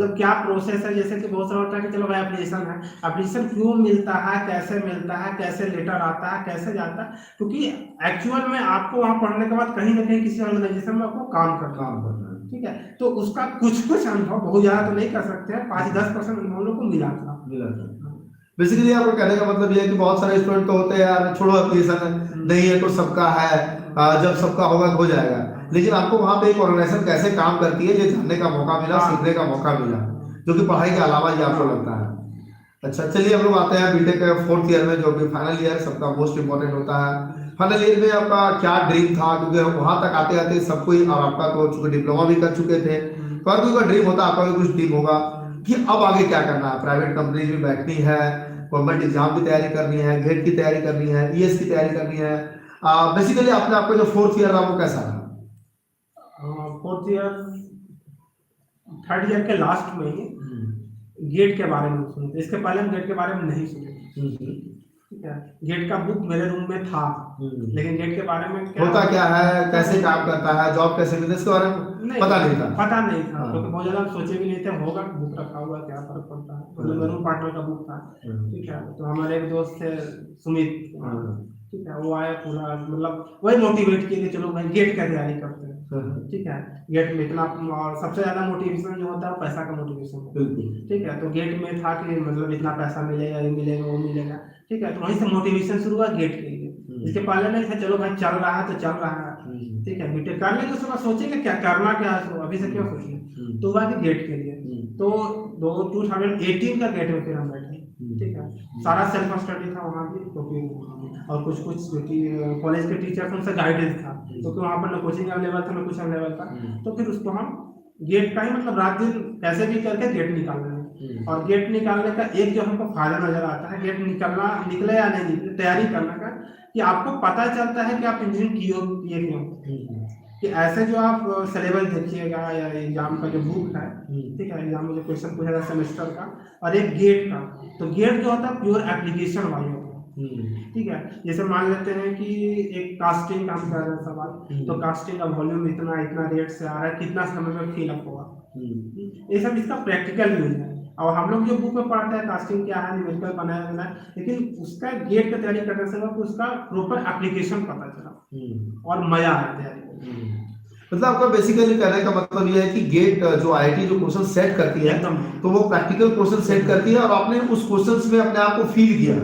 मतलब क्या प्रोसेस है, जैसे कि बहुत सारा होता है कि चलो भाई एप्लीकेशन है, एप्लीकेशन क्यों मिलता है, मिलता है, कैसे लेटर आता है, कैसे जाता है, क्योंकि एक्चुअल में आपको वहाँ पढ़ने के बाद कहीं ना कहीं किसी ऑर्गेनाइजेशन में आपको काम करना है, ठीक है। तो उसका कुछ कुछ अनुभव, बहुत ज्यादा तो नहीं कर सकते हैं, 5-10% अनुभव हम लोग को मिला था। बेसिकली आपको कहने का मतलब ये है कि बहुत सारे स्टूडेंट तो होते हैं यार छोड़ो एप्लीकेशन नहीं है तो सबका है, जब सबका होगा तो हो जाएगा, लेकिन आपको वहाँ पे एक ऑर्गेनाइजेशन कैसे काम करती है ये जानने का मौका मिला, हाँ सीखने का मौका मिला, जो कि पढ़ाई के अलावा ये आपको लगता है। अच्छा चलिए हम लोग आते हैं बीटेक के 4th ईयर में, जो कि फाइनल ईयर सबका मोस्ट इंपॉर्टेंट होता है। फाइनल ईयर में आपका क्या ड्रीम था, क्योंकि वहां तक आते आते सबको ही, और आपका तो चूंकि डिप्लोमा भी कर चुके थे तो हर कोई का ड्रीम होता है, आपका भी कुछ ड्रीम होगा कि अब आगे क्या करना है, प्राइवेट कंपनी में बैठनी है, गवर्नमेंट एग्जाम की तैयारी करनी है, गेट की तैयारी करनी है, ईएस की तैयारी करनी है। बेसिकली आपने आपका जो 4th ईयर रहा वो कैसा रहा? 4th ईयर, 3rd ईयर के लास्ट में ही गेट के बारे में सुनते, इसके पहले हम गेट के बारे में नहीं सुने, ठीक है। गेट का बुक मेरे रूम में था, लेकिन गेट के बारे में होता क्या है, कैसे काम करता है, जॉब कैसे मिलती है, इसके बारे में पता नहीं था। पता नहीं था, क्योंकि बहुत ज्यादा सोचे भी नहीं थे, होगा बुक रखा हुआ क्या फर्क पड़ता है, मतलब मेरे पार्टनर का बुक था, ठीक है। तो हमारे एक दोस्त थे सुमित, ठीक है, वो आया पूरा, मतलब वही मोटिवेट किए कि चलो भाई गेट का तैयारी करते हैं, ठीक है। गेट में इतना, और सबसे ज्यादा मोटिवेशन जो होता है पैसा का मोटिवेशन, ठीक है। तो गेट में था कि मतलब इतना पैसा मिलेगा, ये मिलेगा, वो मिलेगा, ठीक है। तो वहीं से मोटिवेशन शुरू हुआ गेट के लिए। इसके पहले नहीं था, चलो भाई चल रहा है तो चल रहा है, ठीक है। बीटेक कर लेंगे उसके बाद सोचेंगे क्या करना, क्या है, तो अभी से क्यों सोचेंगे, तो हुआ कि गेट के लिए। तो 2018 का गेट में फिर हम बैठे, ठीक है। सारा सेल्फ स्टडी था वहाँ भी, क्योंकि और कुछ कुछ कॉलेज के टीचर्स उनसे गाइडेंस था, क्योंकि वहाँ पर ना कोचिंग अवेलेबल था ना कुछ अवेलेबल था। तो फिर उसको हम गेट का ही, मतलब रात दिन कैसे भी करके गेट निकाल रहे हैं। और गेट निकालने का एक जो हमको फायदा नजर आता है, गेट निकलना, निकले या नहीं निकले, तैयारी करने का, कि आपको पता चलता है कि आप इंजीनियरिंग किए क्यों, कि ऐसे जो आप सिलेबस देखिएगा या एग्जाम का जो बुक है, ठीक है, एग्जाम में जो क्वेश्चन पूछेगा सेमेस्टर का, और एक गेट का, तो गेट जो होता है प्योर एप्लीकेशन वाली होता है, ठीक है। जैसे मान लेते हैं कि एक कास्टिंग का हम कर रहे हैं सवाल, तो कास्टिंग का वॉल्यूम इतना इतना रेट से आ रहा है, कितना समय में फिलअप होगा, ये सब इसका प्रैक्टिकल यूज है। और हम लोग जो बुक में पढ़ते हैं कास्टिंग क्या है, न्यूमेरिकल बनाया हुआ है, लेकिन उसका गेट की तैयारी करने से वक्त उसका प्रॉपर एप्लीकेशन पता चला और मजा आया तैयारी करने। मतलब आपका बेसिकली कहने का मतलब ये है कि गेट जो आईआईटी जो क्वेश्चन सेट करती है तो वो प्रैक्टिकल क्वेश्चन सेट करती है, और आपने उस क्वेश्चंस में अपने आप को फील किया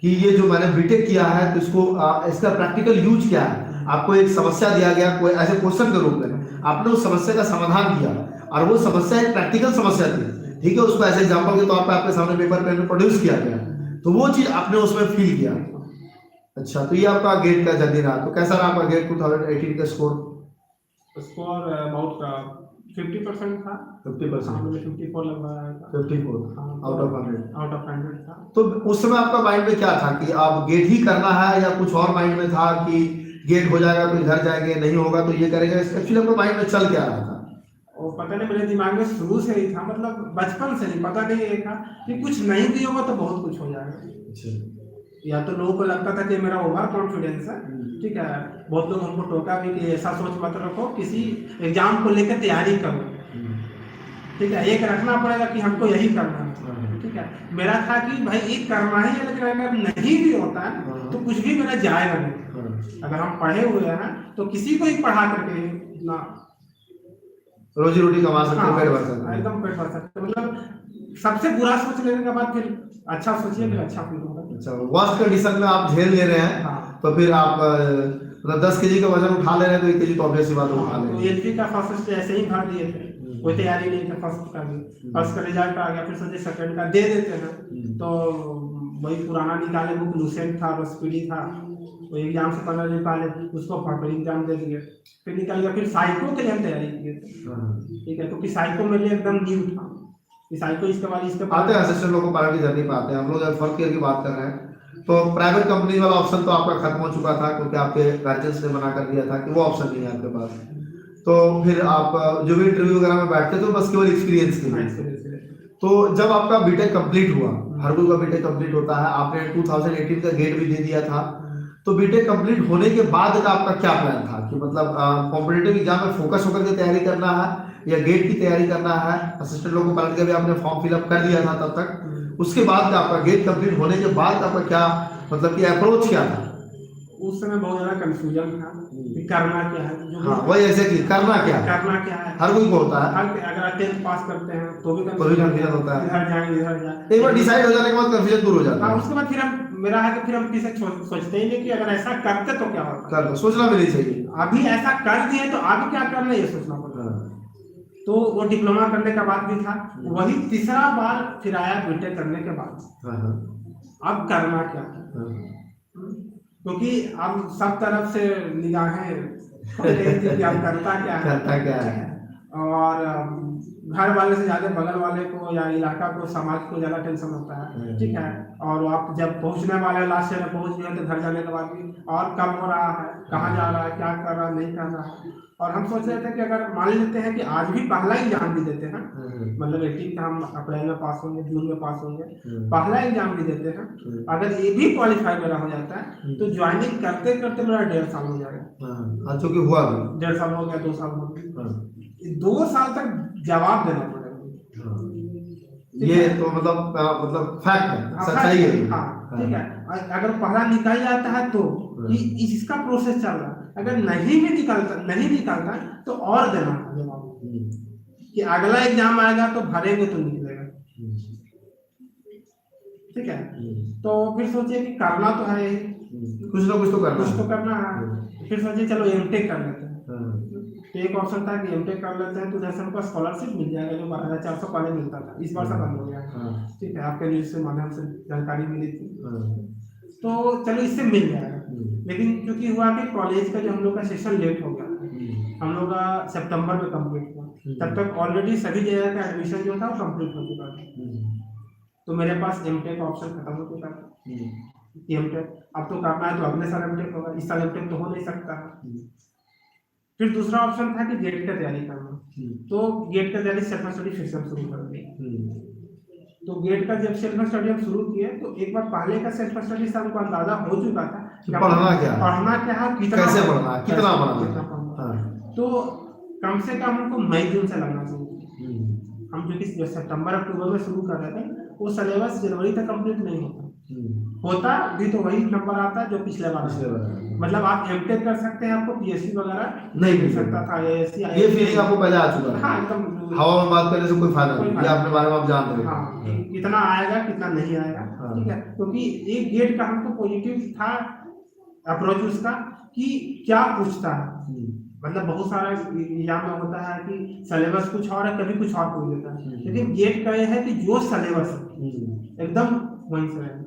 कि ये जो मैंने बीटेक किया है तो इसको इसका प्रैक्टिकल यूज क्या है। आपको एक समस्या दिया गया कोई ऐसे क्वेश्चन के रूप में, आपने उस समस्या का समाधान किया, और वो समस्या एक प्रैक्टिकल समस्या थी, ठीक है। उसको ऐसे एग्जाम्पल के तौर पर आपके सामने पेपर पे प्रोड्यूस किया गया, तो वो चीज आपने उसमें फील किया। अच्छा तो ये आपका गेट का जर्नी रहा, तो कैसा रहा आपका गेट 2018 का स्कोर? स्कोर अबाउट 50% था, 50%, 54 लगवाया था, 54 आउट ऑफ 100, आउट ऑफ 100 था। तो उस समय आपका माइंड में क्या था कि आप गेट ही करना है, या कुछ और माइंड में था कि गेट हो जाएगा तो इधर जाएंगे, नहीं होगा तो ये करेंगे, एक्चुअली आपको माइंड में चल क्या रहा था? और पता नहीं, मेरे दिमाग में शुरू से ही था, मतलब बचपन से ही पता नहीं ये था कि कुछ नहीं भी होगा तो बहुत कुछ हो जाएगा। अच्छा, या तो लोगों को लगता था कि मेरा ओवर कॉन्फिडेंस है, ठीक है। बहुत लोग हमको टोका भी कि ऐसा सोच मत रखो, किसी एग्जाम को लेकर तैयारी करो, ठीक है। एक रखना पड़ेगा कि हमको यही करना है, ठीक है। मेरा था कि भाई एक करना ही है, लेकिन अगर नहीं भी होता है तो कुछ भी मेरा जाएगा नहीं। अगर हम पढ़े हुए हैं तो किसी को ही पढ़ा करके ना रोजी रोटी कमा सकते हैं, पेट भर सकते हैं, एकदम पेट भर सकते हैं। मतलब सबसे बुरा सोच लेने के बाद फिर अच्छा सोचिए, फिर अच्छा फील होगा। अच्छा वर्स्ट कंडीशन में आप झेल ले रहे हैं, तो फिर आप मतलब 10 केजी का वजन उठा ले रहे हैं तो 1 केजी तो ऑब्वियस सी बात है उठा ले। तो एलपी का फर्स्ट ऐसे ही भर दिए थे, कोई तैयारी नहीं था फर्स्ट का भी, फर्स्ट का रिजल्ट आ गया, फिर सोचे सेकंड का दे देते हैं। तो वही पुराना निकाले बुक, लूसेंट था, रसपीडी था, वो एग्जाम से 15 दिन पहले उसको फरवरी एग्जाम दे दिए, फिर निकल गया। फिर साइको के लिए हम तैयारी किए थे, ठीक है, क्योंकि साइको मेरे लिए एकदम न्यू था कि साइको इसके बाद आते हैं असिस्टेंट लोगों को प्राइवेट की जर्नी पे आते हैं। हम लोग जब फर्स्ट ईयर की बात कर रहे हैं तो प्राइवेट कंपनी वाला ऑप्शन तो आपका खत्म हो चुका था, क्योंकि आपके गार्जियंस ने मना कर दिया था कि वो ऑप्शन नहीं है आपके पास। तो फिर आप जो भी इंटरव्यू वगैरह में बैठते थे बस केवल एक्सपीरियंस के लिए। तो जब आपका बीटेक कंप्लीट हुआ, हर कोई का बीटेक कंप्लीट होता है, आपने 2018 का गेट भी दे दिया था, तो बीटेक कंप्लीट होने के बाद का आपका क्या प्लान था कि मतलब कॉम्पिटिटिव एग्जाम में फोकस होकर के तैयारी करना है, या गेट की तैयारी करना है, असिस्टेंट लोको पायलट का भी आपने फॉर्म फिलअप कर दिया था तब तक, उसके बाद आपका गेट कंप्लीट होने के बाद आपका क्या मतलब कि अप्रोच क्या था? उस समय बहुत ज्यादा कंफ्यूजन था कि करना क्या है, जो हाँ वही ऐसे कि करना क्या है, करना क्या है, हर कोई को होता है, अगर 10th पास करते हैं तो भी कंफ्यूजन होता है, इधर जाएंगे इधर जाए, एक बार डिसाइड हो जाने के बाद कंफ्यूजन दूर हो जाता है। उसके बाद फिर हम मेरा है कि फिर हम किसे सोचते ही नहीं कि अगर ऐसा करते तो क्या होता, कर सोचना भी नहीं चाहिए, अभी ऐसा कर दिए तो आगे क्या करना ये सोचना पड़ता। तो वो डिप्लोमा करने का बाद भी था, वही तीसरा बार फिर आया बीटेक करने के बाद अब करना क्या था, क्योंकि अब सब तरफ से निगाहें खोल रही थी कि अब करता क्या है और घर वाले से ज्यादा बगल वाले को या इलाका को समाज को ज्यादा टेंशन होता है, ठीक है। और आप जब पहुंचने वाले लास्ट ईयर में पहुंच गए तो घर जाने के बाद भी और कब हो रहा है, कहाँ जा रहा है, क्या कर रहा है, नहीं कर रहा है। और हम सोच रहे थे कि अगर मान लेते हैं कि आज भी पहला एग्जाम भी देते हैं, मतलब 18 का हम अप्रैल में पास होंगे, जून में पास होंगे, पहला एग्जाम भी देते हैं, अगर ये भी क्वालिफाई मेरा हो जाता है तो ज्वाइनिंग करते करते मेरा 1.5 साल हो जाएगा, जो कि हुआ भी 1.5 साल हो गया, 2 साल हो गया, 2 साल तक जवाब देना पड़ेगा। ये तो मतलब फैक्ट है, सच्चाई है। हाँ ठीक है, अगर पहला निकल जाता है तो इसका प्रोसेस चल रहा है, अगर नहीं निकलता तो और देना जवाब कि अगला एग्जाम आएगा तो भरेंगे तो निकलेगा, ठीक है। तो फिर सोचिए कि करना तो है ही, कुछ ना कुछ तो करना है। फिर सोचिए चलो एमटेक कर लेते हैं, तो एक ऑप्शन था कि एमटेक कर लेते हैं तो जैसे हमको स्कॉलरशिप मिल जाएगा जो 12,400 पहले मिलता था, इस बार से बंद हो गया, ठीक है, आपके न्यूज के माध्यम से जानकारी मिली थी, तो चलो इससे मिल जाएगा। लेकिन क्योंकि हुआ कि कॉलेज का जो हम लोग का सेशन लेट हो गया, हम लोग का सितंबर में कंप्लीट हुआ, तब तक ऑलरेडी सभी जगह का एडमिशन जो था वो कंप्लीट हो चुका था, तो मेरे पास एमटेक ऑप्शन खत्म हो चुका था। एमटेक अब तो करना है तो अगले साल एमटेक होगा, इस साल एमटेक तो हो नहीं सकता। फिर दूसरा ऑप्शन था कि गेट का तैयारी करना, तो गेट का तैयारी सेल्फ स्टडी फिर से शुरू कर दी। तो गेट का जब सेल्फ स्टडी हम शुरू किए तो एक बार पहले का सेल्फ स्टडी से हमको अंदाजा हो चुका था कि पढ़ना क्या है, कितना कैसे पढ़ना है, कितना पढ़ना है। तो कम से कम हमको मई जून से लगना चाहिए। हम जो सितंबर अक्टूबर में शुरू कर रहे थे वो सिलेबस जनवरी तक कंप्लीट नहीं होता भी तो वही नंबर आता है जो पिछले बार, मतलब आप एमटेक कर सकते हैं, आपको पीएससी वगैरह नहीं मिल सकता था, ये फीलिंग आपको पहले आ चुका है। हाँ एकदम, हवा में बात करने से कोई फायदा नहीं, ये अपने बारे में आप जान रहे हैं। हाँ कितना आएगा कितना नहीं आएगा, ठीक है, क्योंकि एक गेट का हमको पॉजिटिव था अप्रोच उसका कि क्या पूछता है, मतलब बहुत सारा एग्जाम में होता है कि सिलेबस कुछ और है, कभी कुछ और पूछ देता है, लेकिन गेट का ये है कि जो सिलेबस एकदम वहीं से है,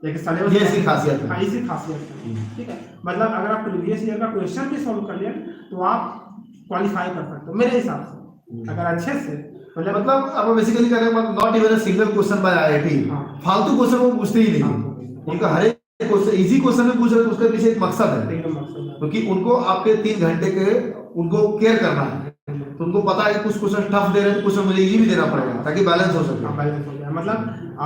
लेकिन सिलेबस ये इसकी खासियत है। हाँ इसी खासियत है, ठीक है, मतलब अगर आप प्रीवियस ईयर का क्वेश्चन भी सॉल्व कर लिया तो आप क्वालिफाई कर सकते हो मेरे हिसाब से, अगर अच्छे से मतलब आप बेसिकली कह रहे हैं not even a single question by IIT, फालतू क्वेश्चन वो पूछते ही नहीं, उनका हर एक क्वेश्चन इजी क्वेश्चन में पूछ रहे हैं, उसके पीछे एक मकसद है, क्योंकि उनको आपके 3 घंटे के उनको केयर करना है, तो उनको पता है कि कुछ क्वेश्चन टफ दे रहे हैं तो कुछ मुझे इजी भी देना पड़ेगा ताकि बैलेंस हो सके। बैलेंस हो जाए, मतलब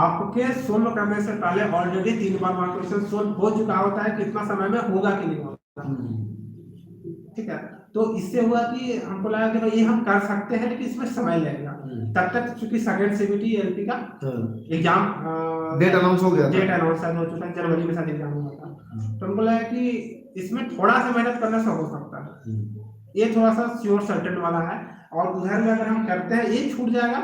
आपके सोल्व करने से पहले ऑलरेडी 3 बार वहां क्वेश्चन सोल्व हो चुका होता है, कितना समय में होगा कि नहीं होगा, ठीक है। तो इससे हुआ कि हमको लगा कि ये हम कर सकते हैं लेकिन इसमें समय लगेगा, तब तक चूंकि सेकंड सीबीटी एलपी का एग्जाम डेट अनाउंस हो गया, डेट अनाउंस हो चुका है, जनवरी में शायद एग्जाम हुआ था, तो हमको लगा कि इसमें थोड़ा सा मेहनत करने से हो सकता है, ये थोड़ा सा श्योर सर्टेन वाला है, और उधर में अगर हम करते हैं ये छूट जाएगा,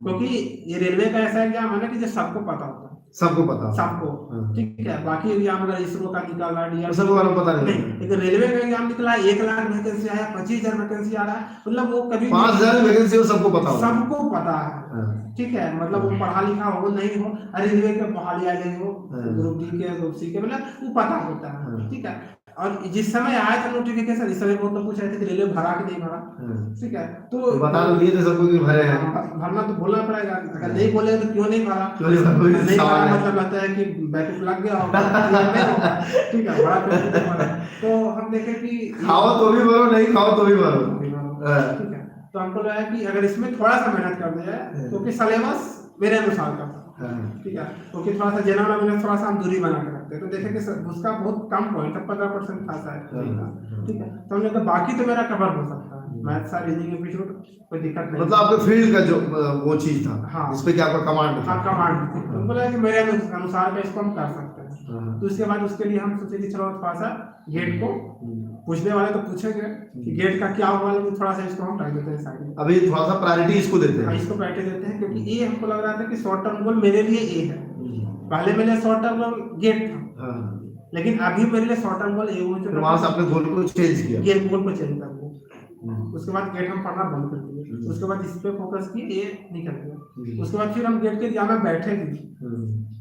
क्योंकि ये रेलवे का ऐसा एग्जाम है ना कि जो सबको पता होता है, सबको ठीक है, बाकी एग्जाम अगर इसरो का निकल रहा है सबको पता नहीं, लेकिन रेलवे का एग्जाम निकला 1 लाख वैकेंसी आया, 25,000 वैकेंसी आ रहा है, मतलब वो कभी 5,000 वैकेंसी हो सबको पता है, ठीक है, मतलब वो पढ़ा लिखा हो नहीं हो, रेलवे के बहाली आ गई हो, ग्रुप डी के ग्रुप सी के, मतलब वो पता होता है, ठीक है। और जिस समय आया था नोटिफिकेशन, इस समय बहुत लोग पूछ रहे थे कि रेलवे भरा कि नहीं भरा, ठीक है, तो बता तो दिए थे सबको कि भरे हैं, भरना तो बोलना पड़ेगा, अगर नहीं बोले तो क्यों नहीं भरा, नहीं भरा मतलब लगता है कि बैकअप लग गया होगा, ठीक है, बड़ा तो हम देखें कि खाओ तो भी भरो, नहीं खाओ तो भी भरो, ठीक है। तो हमको लगा कि अगर इसमें थोड़ा सा मेहनत कर दिया जाए, क्योंकि सिलेबस मेरे अनुसार का, ठीक है, क्योंकि थोड़ा सा जनरल नॉलेज थोड़ा सा हम दूरी बना के रखते हैं, तो देखें कि उसका बहुत कम पॉइंट है, 15% था शायद, ठीक है, तो हमने कहा बाकी तो मेरा कवर हो सकता है, मैथ सारी रीजनिंग एप्टीट्यूड कोई दिक्कत नहीं। मतलब आपके फील्ड का जो वो चीज था, हाँ। जिस पे कि आपका कमांड था। हाँ कमांड, तो बोला कि मेरे अनुसार का इसको हम कर सकते हैं। तो उसके बाद उसके लिए हम सोचे कि चलो थोड़ा सा गेट को पूछने वाले तो पूछेंगे कि गेट का क्या हुआ, लेकिन थोड़ा सा इसको हम टाइम देते हैं साइड में। अभी थोड़ा सा प्रायोरिटी इसको देते हैं। इसको प्रायोरिटी देते हैं क्योंकि ये हमको लग रहा था कि शॉर्ट टर्म गोल मेरे लिए ए है। पहले मेरे लिए शॉर्ट टर्म गोल गेट था, लेकिन अभी मेरे लिए शॉर्ट टर्म गोल ए हो चुका है। वहां से आपने गोल को चेंज किया, गेट गोल को चेंज कर दिया। उसके बाद गेट हम पढ़ना बंद कर दिए। उसके बाद इस पे फोकस किए, ये निकल गया। उसके बाद फिर हम गेट के एग्जाम में बैठे भी,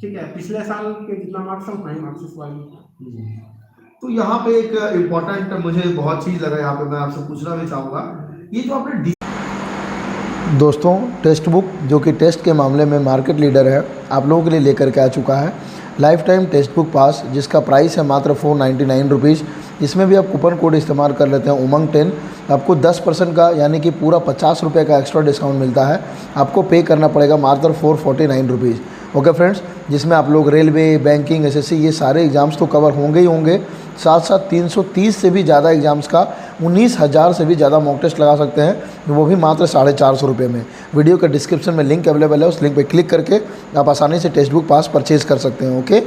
ठीक है। पिछले साल के जितना मार्क्स हम वही मार्क्स इस बार। तो यहाँ पे एक इम्पोर्टेंट मुझे बहुत चीज लगा, यहाँ पे मैं आपसे पूछना भी चाहूँगा, ये जो आपने दोस्तों टेक्स्ट बुक जो कि टेस्ट के मामले में मार्केट लीडर है, आप लोगों के लिए लेकर के आ चुका है लाइफ टाइम टेक्स्ट बुक पास, जिसका प्राइस है मात्र 499 रुपीज़। इसमें भी आप कूपन कोड इस्तेमाल कर लेते हैं उमंग 10, आपको 10% का यानी कि पूरा 50 रुपये का एक्स्ट्रा डिस्काउंट मिलता है। आपको पे करना पड़ेगा मात्र 449 रुपीज़। ओके फ्रेंड्स, जिसमें आप लोग रेलवे, बैंकिंग, एसएससी ये सारे एग्ज़ाम्स तो कवर होंगे ही होंगे, साथ साथ 330 से भी ज़्यादा एग्ज़ाम्स का 19,000 से भी ज़्यादा मॉक टेस्ट लगा सकते हैं, वो भी मात्र 450 रुपये में। वीडियो के डिस्क्रिप्शन में लिंक अवेलेबल है, उस लिंक पर क्लिक करके आप आसानी से टेक्स्ट बुक पास परचेज़ कर सकते हैं। ओके।